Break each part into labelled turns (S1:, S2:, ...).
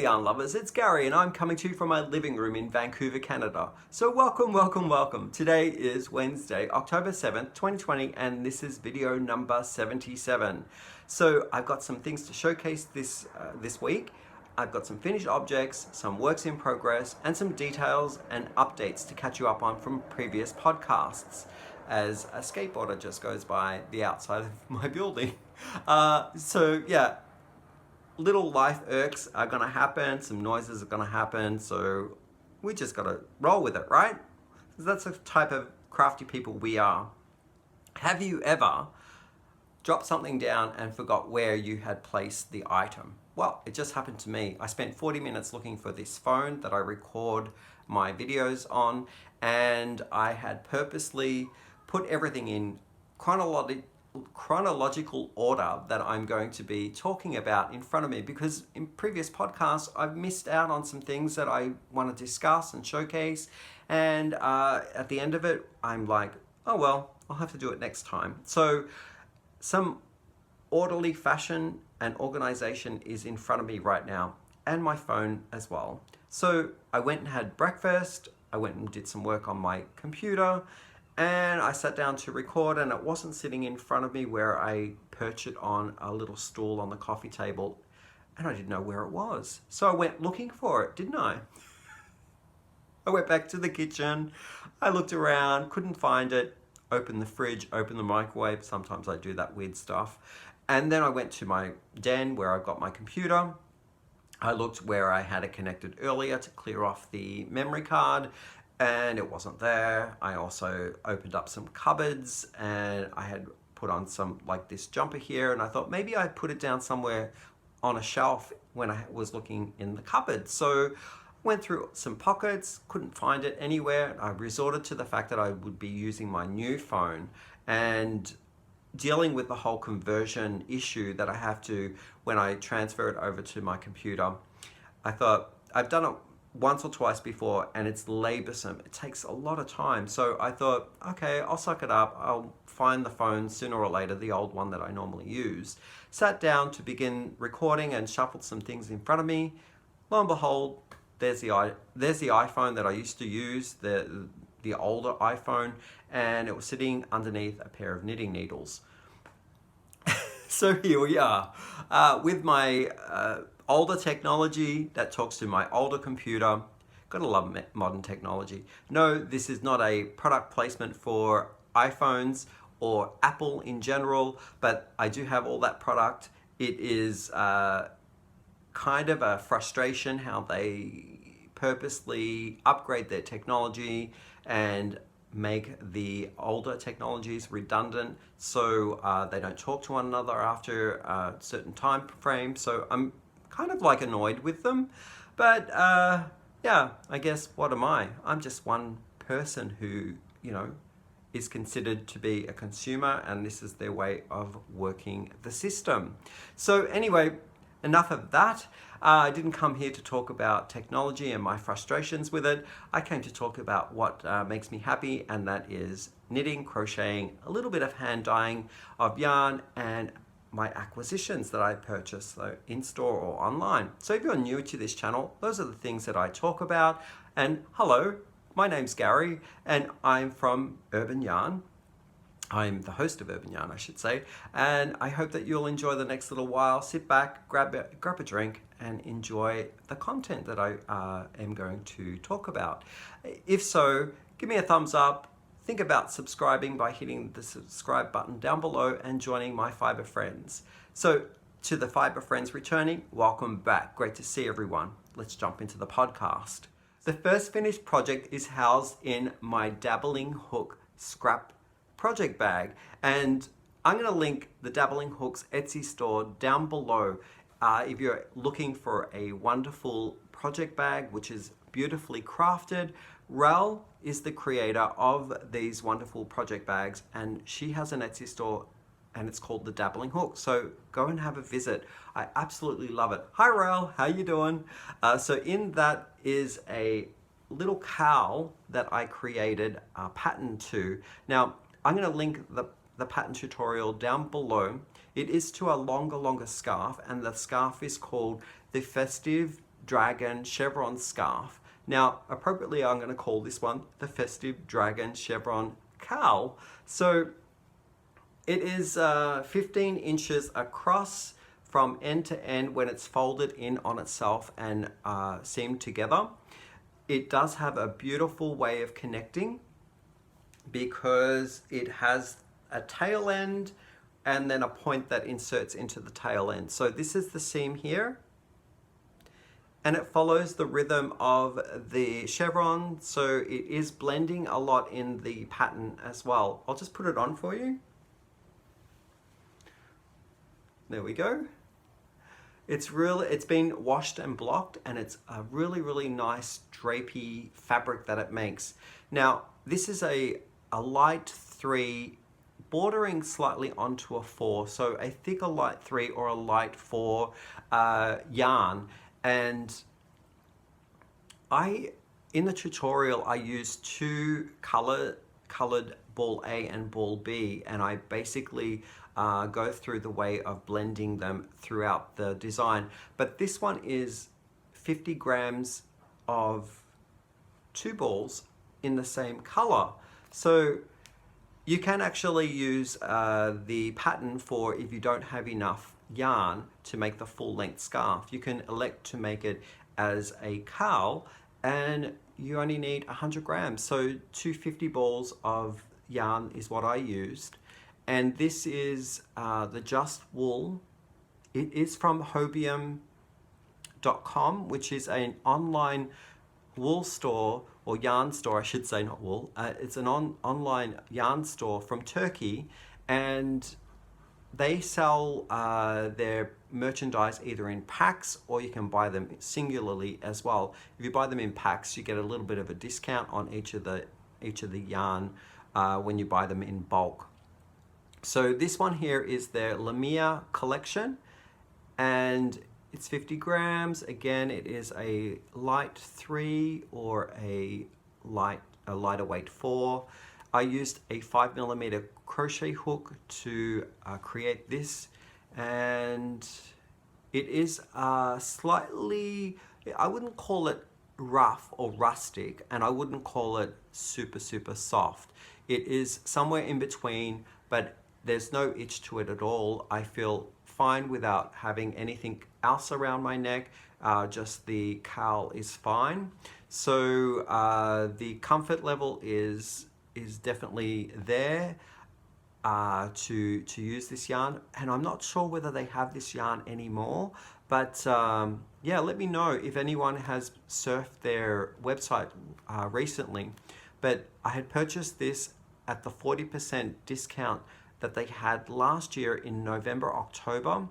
S1: yarn lovers, it's Gary and I'm coming to you from my living room in Vancouver, Canada. So welcome, welcome, welcome. Today is Wednesday, October 7th, 2020, and this is video number 77. So I've got some things to showcase this week. I've got some finished objects, some works in progress, and some details and updates to catch you up on from previous podcasts as a skateboarder just goes by the outside of my building. So yeah, little life irks are gonna happen, some noises are gonna happen, so we just gotta roll with it, right? Because that's the type of crafty people we are. Have you ever dropped something down and forgot where you had placed the item? Well, it just happened to me. I spent 40 minutes looking for this phone that I record my videos on, and I had purposely put everything in chronological order that I'm going to be talking about in front of me, because in previous podcasts I've missed out on some things that I want to discuss and showcase, and at the end of it I'm like, oh well, I'll have to do it next time. So some orderly fashion and organization is in front of me right now, and my phone as well. So I went and had breakfast, I went and did some work on my computer, and I sat down to record, and it wasn't sitting in front of me where I perch it on a little stool on the coffee table, and I didn't know where it was. So I went looking for it, didn't I? I went back to the kitchen, I looked around, couldn't find it, opened the fridge, opened the microwave, sometimes I do that weird stuff, and then I went to my den where I've got my computer. I looked where I had it connected earlier to clear off the memory card, and it wasn't there. I also opened up some cupboards, and I had put on some, like this jumper here, and I thought maybe I'd put it down somewhere on a shelf when I was looking in the cupboard. So went through some pockets, couldn't find it anywhere. I resorted to the fact that I would be using my new phone and dealing with the whole conversion issue that I have to when I transfer it over to my computer. I thought, I've done it once or twice before, and it's laborsome. It takes a lot of time. So I thought, okay, I'll suck it up. I'll find the phone sooner or later, the old one that I normally use. Sat down to begin recording and shuffled some things in front of me. Lo and behold, there's the iPhone that I used to use, the older iPhone, and it was sitting underneath a pair of knitting needles. So here we are with my older technology that talks to my older computer. Gotta love modern technology. No, this is not a product placement for iPhones or Apple in general, but I do have all that product. It is kind of a frustration how they purposely upgrade their technology and make the older technologies redundant, so they don't talk to one another after a certain time frame. So I'm kind of like annoyed with them, but yeah, I guess what am I? I'm just one person who, you know, is considered to be a consumer, and this is their way of working the system. So anyway, enough of that. I didn't come here to talk about technology and my frustrations with it. I came to talk about what makes me happy, and that is knitting, crocheting, a little bit of hand dyeing of yarn, and my acquisitions that I purchase, so in store or online. So if you're new to this channel, those are the things that I talk about. And hello, my name's Gary, and I'm from Urban Yarn. I'm the host of Urban Yarn, I should say, and I hope that you'll enjoy the next little while. Sit back, grab a drink, and enjoy the content that I am going to talk about. If so, give me a thumbs up. Think about subscribing by hitting the subscribe button down below and joining my Fiber Friends. So to the Fiber Friends returning, welcome back. Great to see everyone. Let's jump into the podcast. The first finished project is housed in my Dabbling Hook scrap project bag, and I'm going to link the Dabbling Hooks Etsy store down below if you're looking for a wonderful project bag which is beautifully crafted. Rel is the creator of these wonderful project bags, and she has an Etsy store, and it's called the Dabbling Hook. So go and have a visit. I absolutely love it. Hi Rel, how you doing? So in that is a little cowl that I created a pattern to. Now I'm going to link the pattern tutorial down below. It is to a longer scarf, and the scarf is called the Festive Dragon Chevron Scarf. Now, appropriately, I'm going to call this one the Festive Dragon Chevron Cowl. So it is 15 inches across from end to end when it's folded in on itself and seamed together. It does have a beautiful way of connecting because it has a tail end and then a point that inserts into the tail end. So this is the seam here, and it follows the rhythm of the chevron, so it is blending a lot in the pattern as well. I'll just put it on for you. There we go. It's been washed and blocked, and it's a really nice drapey fabric that it makes. Now, this is a light 3 bordering slightly onto a 4, so a thicker light 3 or a light 4 yarn. And in the tutorial, I used 2 colored ball A and ball B, and I basically go through the way of blending them throughout the design. But this one is 50 grams of 2 balls in the same color. So you can actually use the pattern for if you don't have enough yarn to make the full length scarf. You can elect to make it as a cowl, and you only need 100 grams. So 250 balls of yarn is what I used. And this is the Just Wool. It is from hobium.com, which is an online wool store, or yarn store, I should say, not wool. It's an online yarn store from Turkey, and they sell their merchandise either in packs, or you can buy them singularly as well. If you buy them in packs, you get a little bit of a discount on each of the yarn when you buy them in bulk. So this one here is their Lamia collection, and it's 50 grams. Again, it is a light 3 or a lighter weight 4. I used a 5mm crochet hook to create this, and it is slightly, I wouldn't call it rough or rustic, and I wouldn't call it super soft. It is somewhere in between, but there's no itch to it at all. I feel fine without having anything else around my neck. Just the cowl is fine. So the comfort level is definitely there to use this yarn, and I'm not sure whether they have this yarn anymore, but yeah, let me know if anyone has surfed their website recently. But I had purchased this at the 40% discount that they had last year in November, October.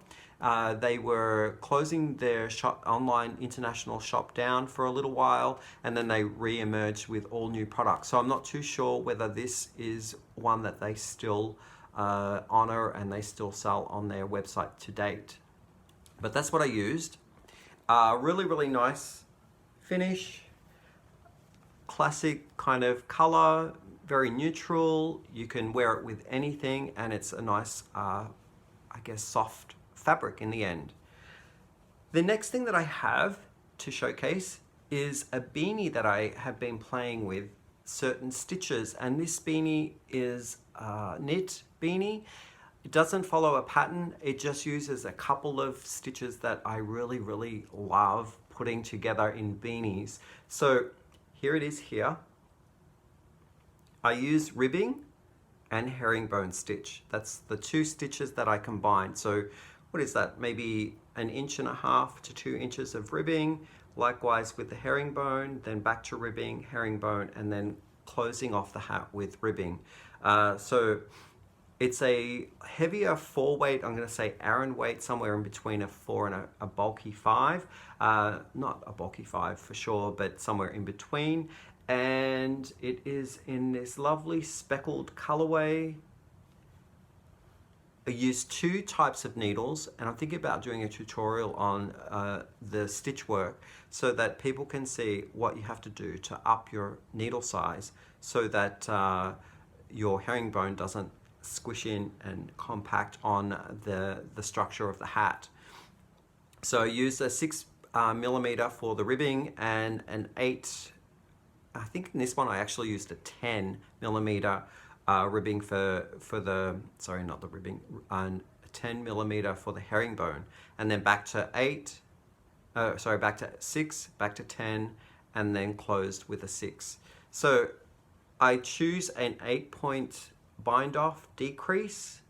S1: They were closing their online international shop down for a little while, and then they re-emerged with all new products. So I'm not too sure whether this is one that they still honor and they still sell on their website to date. But that's what I used. Really nice finish, classic kind of color, very neutral. You can wear it with anything, and it's a nice, I guess, soft fabric in the end. The next thing that I have to showcase is a beanie that I have been playing with certain stitches, and this beanie is a knit beanie. It doesn't follow a pattern, it just uses a couple of stitches that I really love putting together in beanies. So here it is here. I use ribbing and herringbone stitch. That's the 2 stitches that I combined. So what is that? Maybe 1.5 inches to 2 inches of ribbing. Likewise with the herringbone, then back to ribbing, herringbone, and then closing off the hat with ribbing. So it's a heavier 4 weight, I'm going to say Aran weight, somewhere in between a 4 and a bulky 5. Not a bulky 5 for sure, but somewhere in between. And it is in this lovely speckled colorway. I use 2 types of needles, and I'm thinking about doing a tutorial on the stitch work so that people can see what you have to do to up your needle size so that your herringbone doesn't squish in and compact on the structure of the hat. So I used a 6 millimeter for the ribbing, and an 8, I think in this one I actually used a 10 millimeter ribbing for the, sorry, not the ribbing, a 10 millimeter for the herringbone, and then back to 8, back to 6, back to 10, and then closed with a 6. So I choose an 8-point bind off decrease.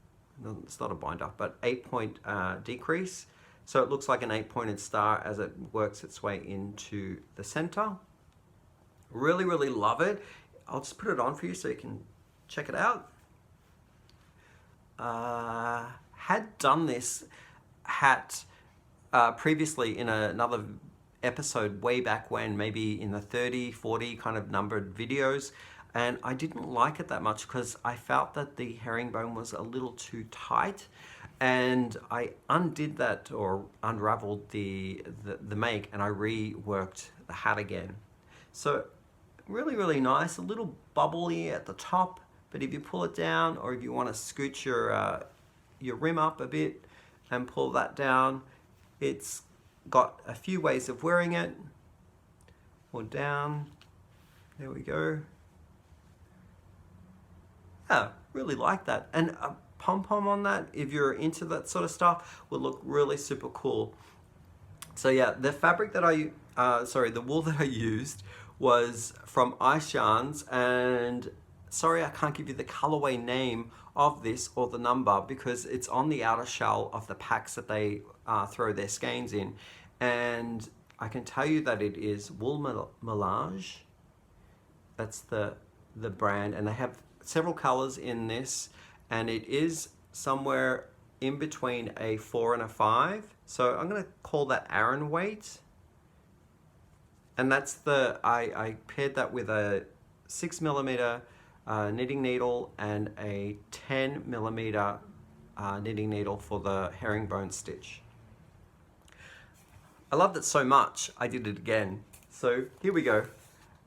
S1: No, it's not a bind off, but 8-point decrease. So it looks like an 8-pointed star as it works its way into the center. Really, really love it. I'll just put it on for you so you can check it out. Had done this hat previously in another episode way back when, maybe in the 30, 40 kind of numbered videos, and I didn't like it that much because I felt that the herringbone was a little too tight, and I undid that or unraveled the make, and I reworked the hat again. So really, really nice, a little bubbly at the top, but if you pull it down, or if you want to scoot your rim up a bit and pull that down, it's got a few ways of wearing it. Or down, there we go. Yeah, really like that. And a pom-pom on that, if you're into that sort of stuff, will look really super cool. So yeah, the fabric that the wool that I used was from Ice Yarns, and sorry I can't give you the colorway name of this or the number because it's on the outer shell of the packs that they throw their skeins in, and I can tell you that it is Wool Melange. That's the brand, and they have several colors in this, and it is somewhere in between a 4 and a 5. So I'm going to call that Aran weight. And that's I paired that with a 6 millimeter knitting needle and a 10 millimeter knitting needle for the herringbone stitch. I loved it so much, I did it again. So here we go.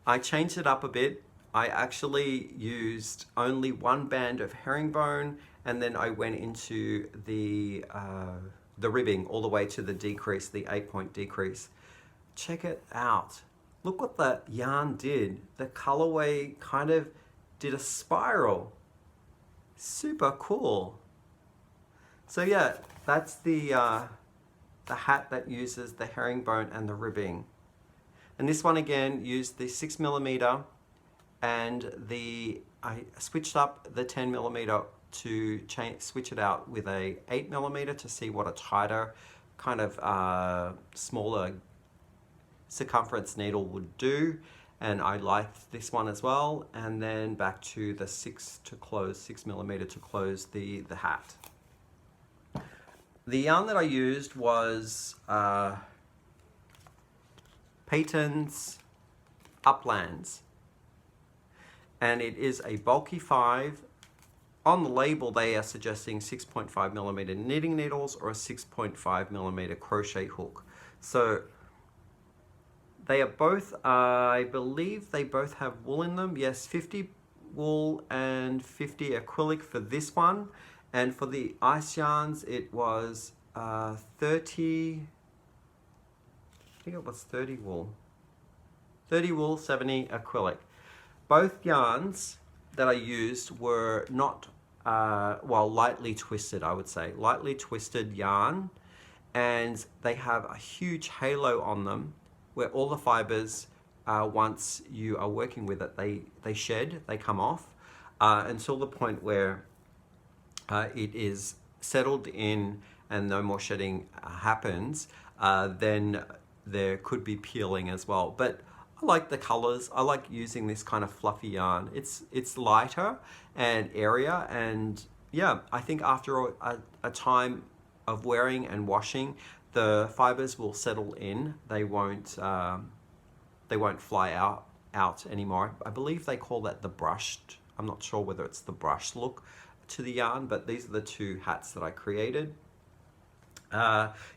S1: I changed it up a bit. I actually used only one band of herringbone, and then I went into the ribbing all the way to the decrease, the 8-point decrease. Check it out. Look what the yarn did. The colorway kind of did a spiral. Super cool. So yeah, that's the hat that uses the herringbone and the ribbing. And this one again used the 6 millimeter, and I switched up the 10 millimeter to switch it out with a 8 millimeter to see what a tighter kind of smaller circumference needle would do, and I liked this one as well. And then back to the 6 millimeter to close the hat. The yarn that I used was Peyton's Uplands, and it is a bulky 5. On the label they are suggesting 6.5 millimeter knitting needles or a 6.5 millimeter crochet hook. So they are both, I believe they both have wool in them. Yes, 50 wool and 50 acrylic for this one. And for the Ice Yarns, it was 30, I think it was 30 wool. 30 wool, 70 acrylic. Both yarns that I used were not, lightly twisted, I would say. Lightly twisted yarn. And they have a huge halo on them where all the fibers, once you are working with it, they shed, they come off, until the point where it is settled in and no more shedding happens. Then there could be peeling as well. But I like the colors. I like using this kind of fluffy yarn. It's lighter and airier, and yeah, I think after a time of wearing and washing, the fibers will settle in. They won't fly out anymore. I believe they call that the brushed. I'm not sure whether it's the brushed look to the yarn, but these are the two hats that I created.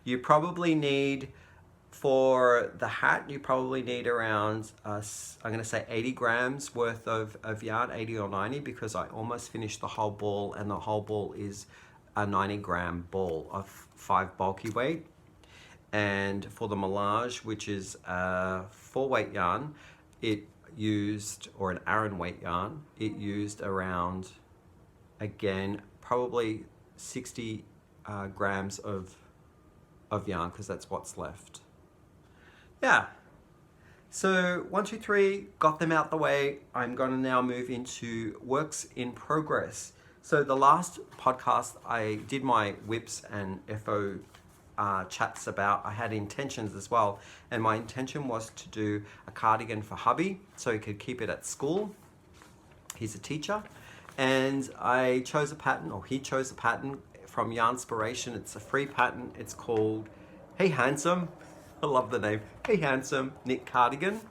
S1: You probably need, for the hat, you probably need around, I'm going to say 80 grams worth of yarn, 80 or 90, because I almost finished the whole ball, and the whole ball is a 90 gram ball of 5 bulky weight. And for the melange, which is a 4-weight yarn, it used, or an Aran weight yarn, it used around, again, probably 60 grams of yarn, because that's what's left. Yeah. So 1, 2, 3, got them out the way. I'm going to now move into works in progress. So the last podcast I did my whips and FO chats about. I had intentions as well, and my intention was to do a cardigan for hubby so he could keep it at school. He's a teacher, and I chose a pattern, or he chose a pattern from Yarnspiration. It's a free pattern. It's called Hey Handsome. I love the name. Hey Handsome Knit Cardigan.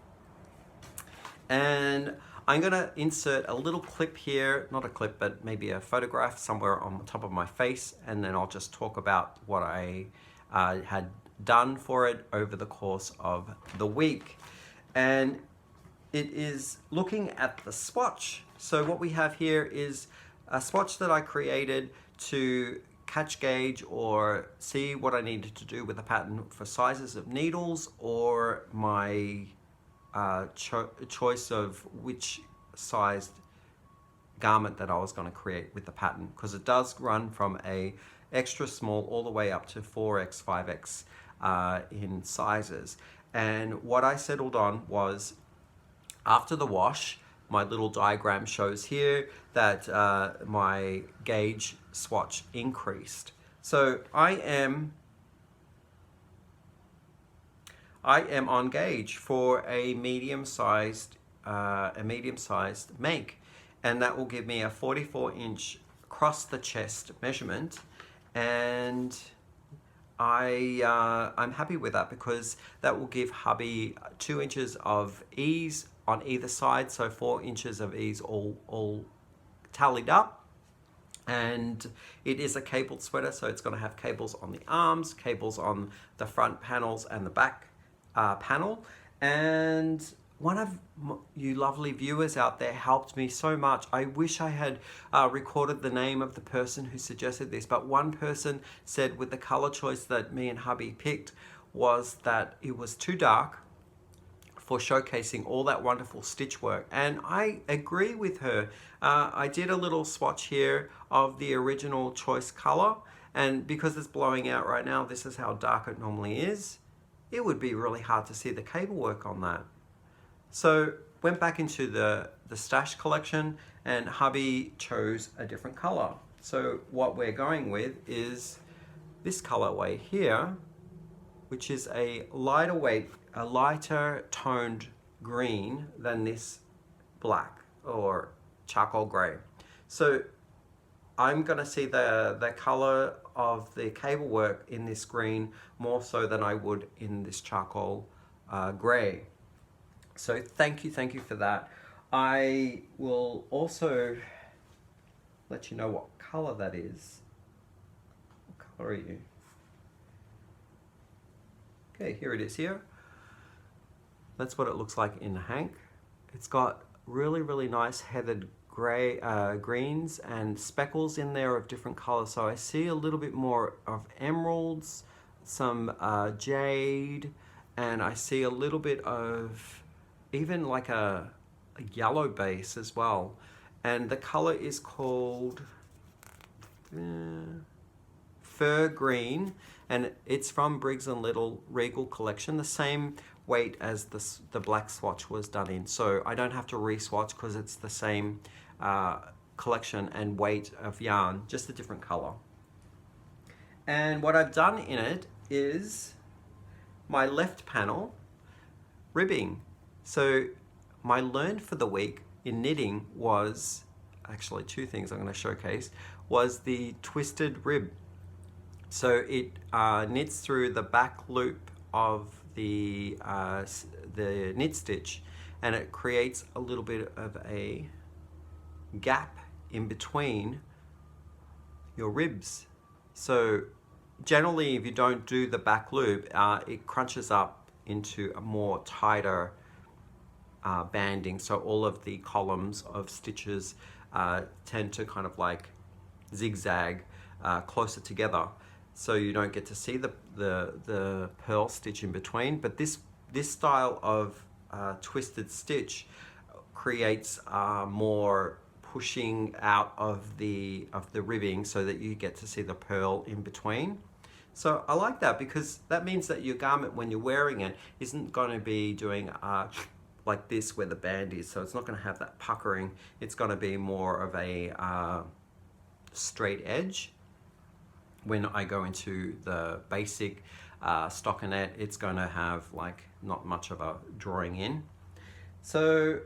S1: And I'm going to insert a little clip here, not a clip, but maybe a photograph somewhere on the top of my face, and then I'll just talk about what I had done for it over the course of the week. And it is looking at the swatch. So what we have here is a swatch that I created to catch gauge or see what I needed to do with the pattern for sizes of needles, or my choice of which sized garment that I was going to create with the pattern, because it does run from a extra small all the way up to 4x, 5x in sizes. And what I settled on was, after the wash, my little diagram shows here that my gauge swatch increased. So I am on gauge for a medium-sized make, and that will give me a 44-inch across the chest measurement, and I'm happy with that, because that will give hubby 2 inches of ease on either side, so 4 inches of ease all tallied up. And it is a cabled sweater, so it's going to have cables on the arms, cables on the front panels and the back panel. And one of you lovely viewers out there helped me so much. I wish I had recorded the name of the person who suggested this, but one person said with the color choice that me and hubby picked was that it was too dark for showcasing all that wonderful stitch work. And I agree with her. I did a little swatch here of the original choice color, and because it's blowing out right now, this is how dark it normally is. It would be really hard to see the cable work on that. So went back into the stash collection, and hubby chose a different color. So what we're going with is this colorway here, which is a lighter weight, a lighter toned green than this black or charcoal gray. So I'm gonna see the color of the cable work in this green more so than I would in this charcoal gray. So thank you for that. I will also let you know what color that is. What color are you? Okay, here it is here. That's what it looks like in Hank. It's got really nice heathered gray, greens and speckles in there of different colors. So I see a little bit more of emeralds, some jade, and I see a little bit of even like a yellow base as well. And the color is called Fur Green, and it's from Briggs & Little Regal Collection, the same weight as the black swatch was done in. So I don't have to re-swatch because it's the same collection and weight of yarn, just a different color. And what I've done in it is my left panel ribbing. So my learn for the week in knitting was actually two things I'm going to showcase, was the twisted rib. So it knits through the back loop of the knit stitch, and it creates a little bit of a gap in between your ribs. So generally, if you don't do the back loop, it crunches up into a more tighter banding. So all of the columns of stitches tend to kind of like zigzag closer together. so you don't get to see the purl stitch in between. But this style of twisted stitch creates more pushing out of the ribbing so that you get to see the purl in between. So I like that because that means that your garment, when you're wearing it, isn't going to be doing like this where the band is. So it's not going to have that puckering. It's going to be more of a straight edge. When I go into the basic stockinette, it's going to have like not much of a drawing in. So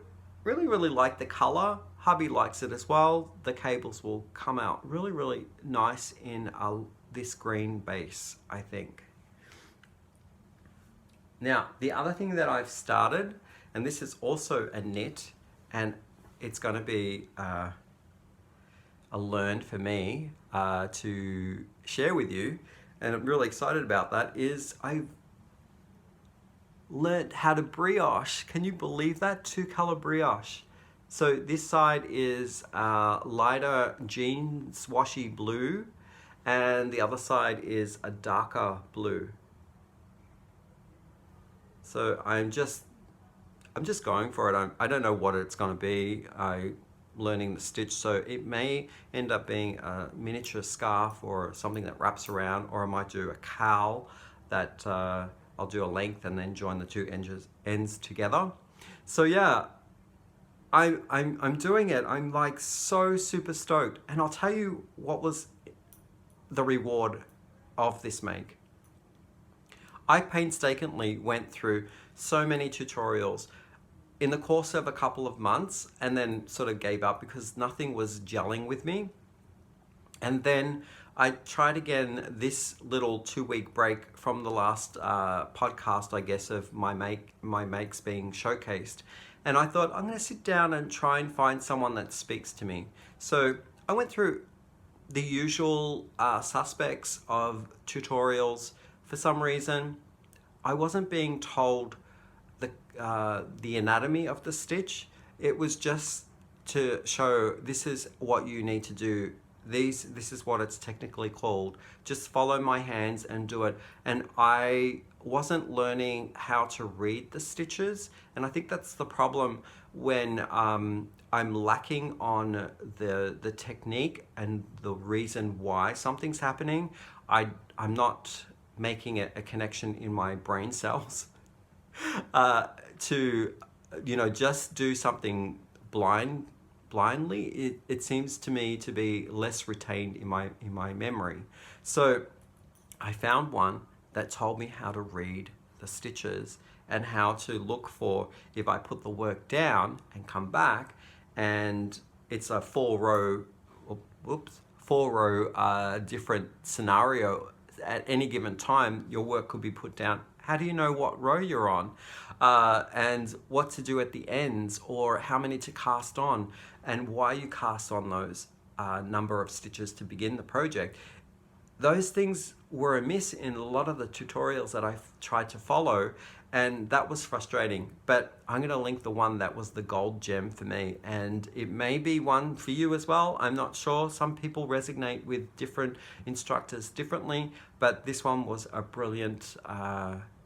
S1: really like the color. Hubby likes it as well. The cables will come out really nice in this green base, I think. Now, the other thing that I've started, and this is also a knit, and it's going to be a learn for me to share with you, and I'm really excited about that, is I've learned how to brioche. Can you believe that? 2-color brioche. So this side is lighter jeans washy blue, and the other side is a darker blue. So I'm just going for it. I don't know what it's going to be. I'm learning the stitch, so it may end up being a miniature scarf or something that wraps around, or I might do a cowl that I'll do a length and then join the two ends together. So yeah, I'm doing it. I'm like so super stoked, and I'll tell you what was the reward of this make. I painstakingly went through so many tutorials in the course of a couple of months, and then sort of gave up because nothing was gelling with me. And then I tried again this little 2-week break from the last podcast, I guess, of my makes being showcased. And I thought, I'm going to sit down and try and find someone that speaks to me. So I went through the usual suspects of tutorials. For some reason, I wasn't being told the anatomy of the stitch. It was just to show this is what you need to do. This is what it's technically called. Just follow my hands and do it. And I wasn't learning how to read the stitches, and I think that's the problem when I'm lacking on the technique and the reason why something's happening. I'm not making it a connection in my brain cells to just do something blindly. It seems to me to be less retained in my memory. So I found one that told me how to read the stitches and how to look for, if I put the work down and come back, and it's a 4-row different scenario at any given time, your work could be put down. How do you know what row you're on, and what to do at the ends, or how many to cast on, and why you cast on those number of stitches to begin the project? Those things were amiss in a lot of the tutorials that I've tried to follow, and that was frustrating. But I'm going to link the one that was the gold gem for me, and it may be one for you as well. I'm not sure. Some people resonate with different instructors differently, but this one was a brilliant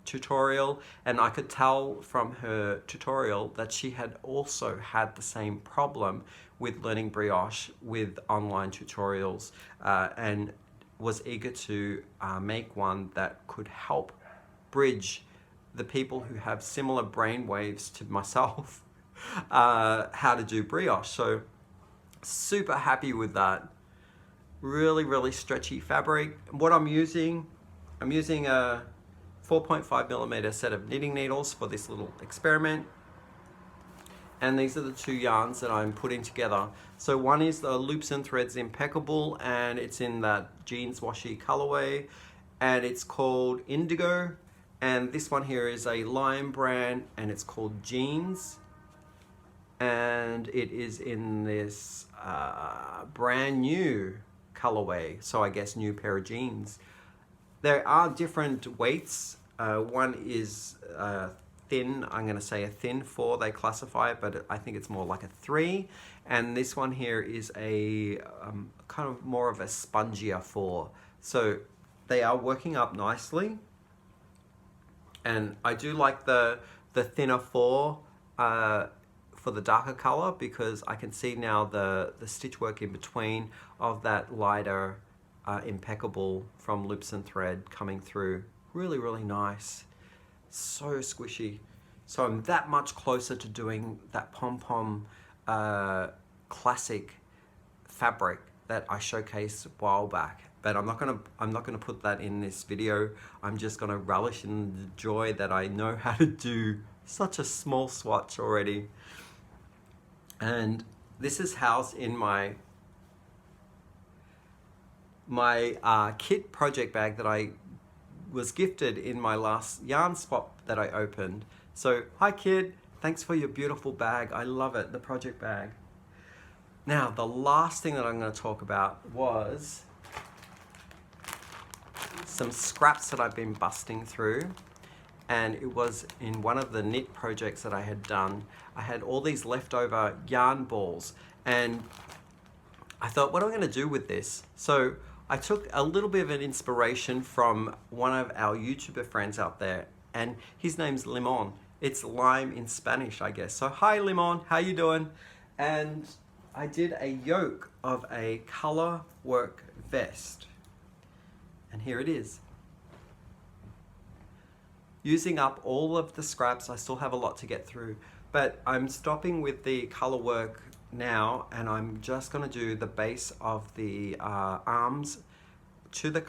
S1: tutorial, and I could tell from her tutorial that she had also had the same problem with learning brioche with online tutorials, and was eager to make one that could help bridge the people who have similar brain waves to myself how to do brioche. So super happy with that. Really stretchy fabric. What I'm using a 4.5 millimeter set of knitting needles for this little experiment. And these are the two yarns that I'm putting together. So one is the Loops and Threads Impeccable, and it's in that jeans washi colorway, and it's called Indigo. And this one here is a Lion brand, and it's called Jeans. And it is in this brand new colorway, so I guess new pair of jeans. There are different weights. One is thin, I'm going to say a thin 4, they classify it, but I think it's more like a 3. And this one here is a kind of more of a spongier 4. So they are working up nicely. And I do like the thinner for the darker color, because I can see now the stitch work in between of that lighter impeccable from loops and thread coming through. Really, really nice. So squishy. So I'm that much closer to doing that pom-pom classic fabric that I showcased a while back. But I'm not gonna put that in this video. I'm just gonna relish in the joy that I know how to do such a small swatch already. And this is housed in my kit project bag that I was gifted in my last yarn swap that I opened. So hi kid, thanks for your beautiful bag. I love it, the project bag. Now the last thing that I'm going to talk about was some scraps that I've been busting through, and it was in one of the knit projects that I had done. I had all these leftover yarn balls, and I thought, what am I going to do with this? So I took a little bit of an inspiration from one of our YouTuber friends out there, and his name's Limon. It's lime in Spanish, I guess. So hi Limon, how you doing? And I did a yoke of a color work vest. And here it is. Using up all of the scraps, I still have a lot to get through, but I'm stopping with the color work now, and I'm just going to do the base of the arms to the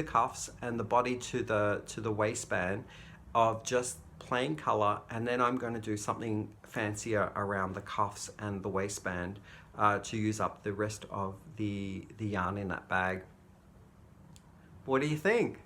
S1: cuffs and the body to the waistband of just plain color, and then I'm going to do something fancier around the cuffs and the waistband to use up the rest of the yarn in that bag. What do you think?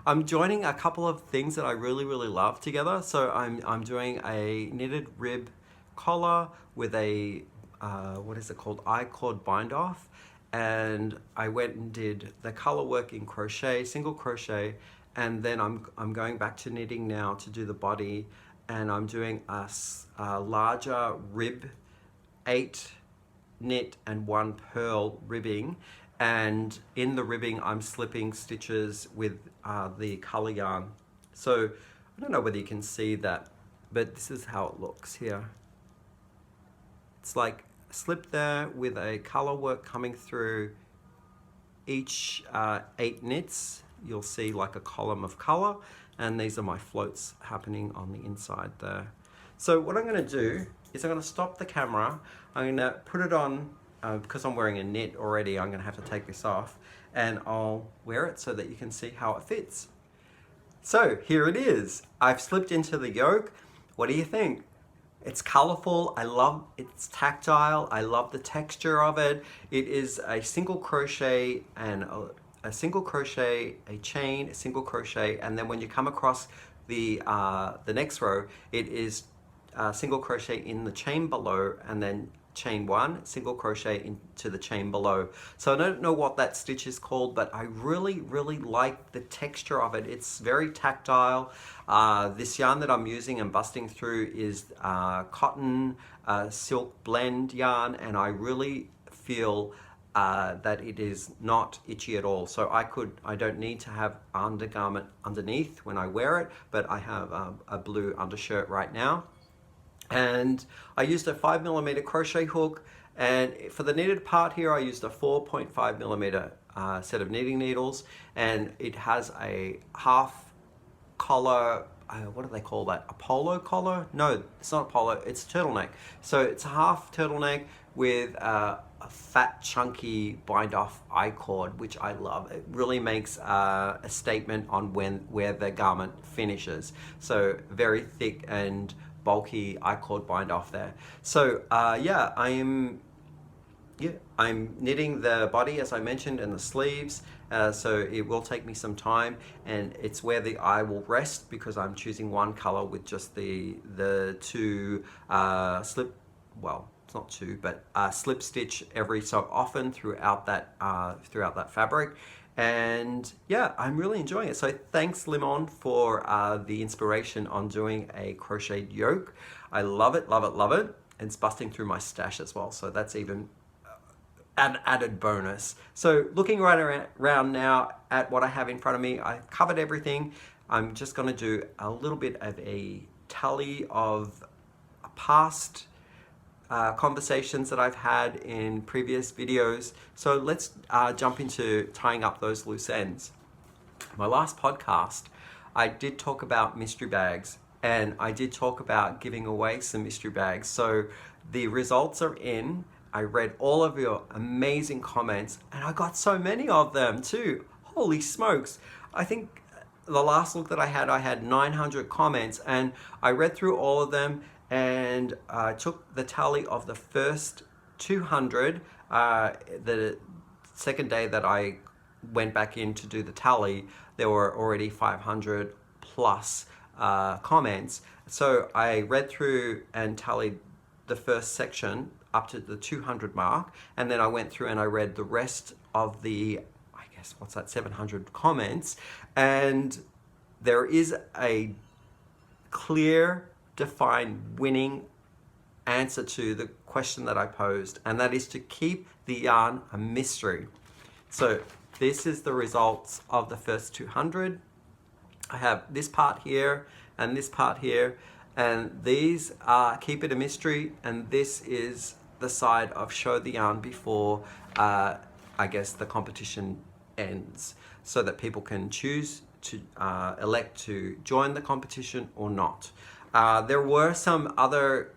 S1: I'm joining a couple of things that I really, really love together. So I'm doing a knitted rib collar with a, what is it called? I-cord bind off. And I went and did the color work in crochet, single crochet. And then I'm going back to knitting now to do the body. And I'm doing a larger rib, 8 knit and 1 purl ribbing. And in the ribbing, I'm slipping stitches with the color yarn. So I don't know whether you can see that, but this is how it looks here. It's like slip there with a color work coming through each 8 knits. You'll see like a column of color, and these are my floats happening on the inside there. So what I'm going to do is I'm going to stop the camera. I'm going to put it on. Because I'm wearing a knit already, I'm going to have to take this off, and I'll wear it so that you can see how it fits. So here it is. I've slipped into the yoke. What do you think? It's colorful. I love it's tactile. I love the texture of it. It is a single crochet and a single crochet, a chain, a single crochet, and then when you come across the next row, it is single crochet in the chain below, and then chain 1, single crochet into the chain below. So I don't know what that stitch is called, but I really, really like the texture of it. It's very tactile. This yarn that I'm using and busting through is cotton silk blend yarn, and I really feel that it is not itchy at all. So I don't need to have undergarment underneath when I wear it, but I have a blue undershirt right now. And I used a 5mm crochet hook, and for the knitted part here I used a 4.5mm set of knitting needles, and it has a half collar, what do they call that, a polo collar? No, it's not a polo, it's a turtleneck. So it's a half turtleneck with a fat chunky bind off I-cord, which I love. It really makes a statement on where the garment finishes. So very thick and bulky I-cord bind off there. So yeah, I'm knitting the body as I mentioned and the sleeves, so it will take me some time, and it's where the eye will rest because I'm choosing one color with just the 2 slip, well it's not 2, but slip stitch every so often throughout that fabric. And yeah, I'm really enjoying it. So thanks Limon for the inspiration on doing a crocheted yoke. I love it, love it, love it. It's busting through my stash as well, so that's even an added bonus. So looking right around now at what I have in front of me, I've covered everything. I'm just going to do a little bit of a tally of past conversations that I've had in previous videos. So let's jump into tying up those loose ends. My last podcast, I did talk about mystery bags, and I did talk about giving away some mystery bags. So the results are in. I read all of your amazing comments, and I got so many of them too. Holy smokes. I think the last look that I had 900 comments, and I read through all of them, and I took the tally of the first 200. The second day that I went back in to do the tally, there were already 500 plus comments. So I read through and tallied the first section up to the 200 mark, and then I went through and I read the rest of the, I guess, what's that, 700 comments, and there is a clear, defined winning answer to the question that I posed, and that is to keep the yarn a mystery. So this is the results of the first 200. I have this part here and this part here, and these are keep it a mystery, and this is the side of show the yarn before I guess the competition ends, so that people can choose to elect to join the competition or not. There were some other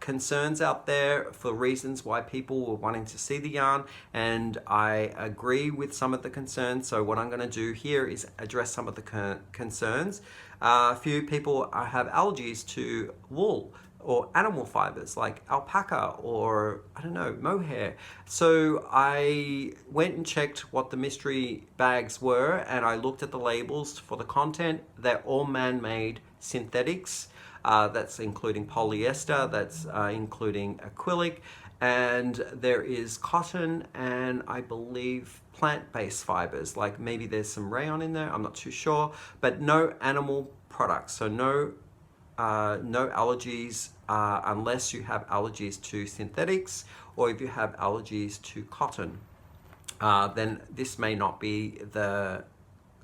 S1: concerns out there for reasons why people were wanting to see the yarn, and I agree with some of the concerns. So what I'm going to do here is address some of the concerns. A few people have allergies to wool or animal fibers like alpaca or, I don't know, mohair. So I went and checked what the mystery bags were, and I looked at the labels for the content. They're all man-made synthetics. That's including polyester, that's including acrylic, and there is cotton and I believe plant-based fibers, like maybe there's some rayon in there, I'm not too sure, but no animal products. So no allergies unless you have allergies to synthetics, or if you have allergies to cotton, then this may not be the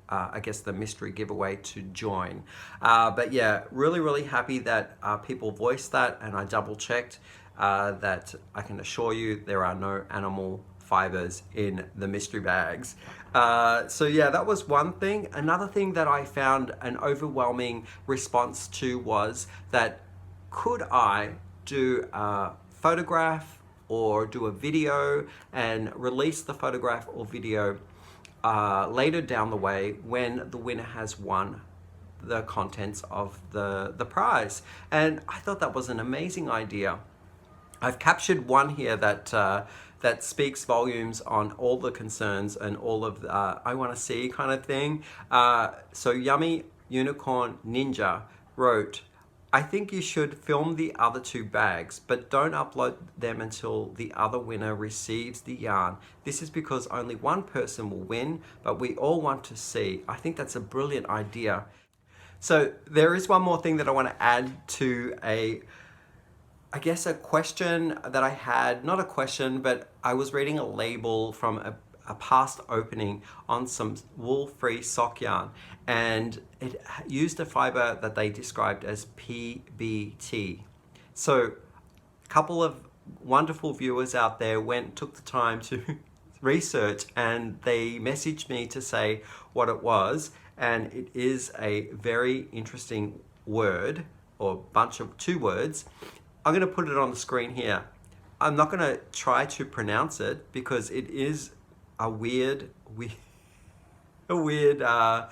S1: I guess the mystery giveaway to join. But yeah, really happy that people voiced that, and I double checked that I can assure you there are no animal fibers in the mystery bags. So yeah, that was one thing. Another thing that I found an overwhelming response to was that could I do a photograph or do a video and release the photograph or video later down the way when the winner has won the contents of the prize. And I thought that was an amazing idea. I've captured one here that that speaks volumes on all the concerns and all of the I want to see kind of thing. So Yummy Unicorn Ninja wrote, I think you should film the other two bags, but don't upload them until the other winner receives the yarn. This is because only one person will win, but we all want to see. I think that's a brilliant idea. So there is one more thing that I want to add to I guess a question that I had, not a question, but I was reading a label from a past opening on some wool-free sock yarn, and it used a fiber that they described as PBT. So a couple of wonderful viewers out there took the time to research, and they messaged me to say what it was, and it is a very interesting word, or bunch of two words. I'm going to put it on the screen here. I'm not going to try to pronounce it because it is a weird, I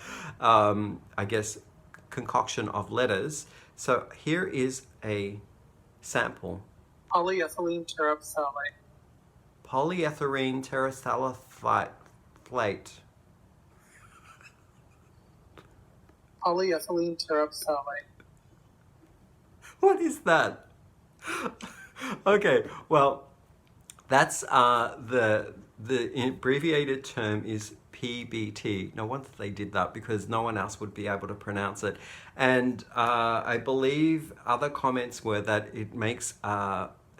S1: guess, concoction of letters. So here is a sample.
S2: Polyethylene terephthalate.
S1: Polyethylene terephthalate.
S2: Polyethylene terephthalate.
S1: What is that? Okay, well, that's the abbreviated term is PBT. No wonder they did that, because no one else would be able to pronounce it. And I believe other comments were that it makes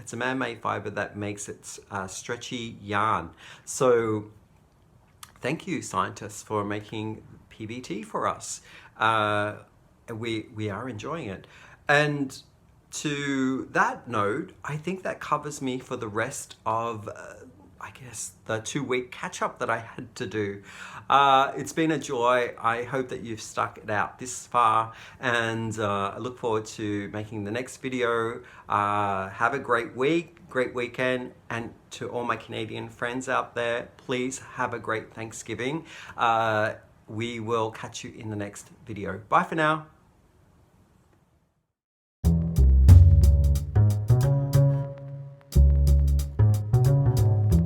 S1: It's a man-made fiber that makes it stretchy yarn. So thank you, scientists, for making PBT for us. We are enjoying it. And to that note, I think that covers me for the rest of I guess the 2-week catch-up that I had to do. It's been a joy. I hope that you've stuck it out this far, and I look forward to making the next video. Have a great week, great weekend, and to all my Canadian friends out there, please have a great Thanksgiving. We will catch you in the next video. Bye for now.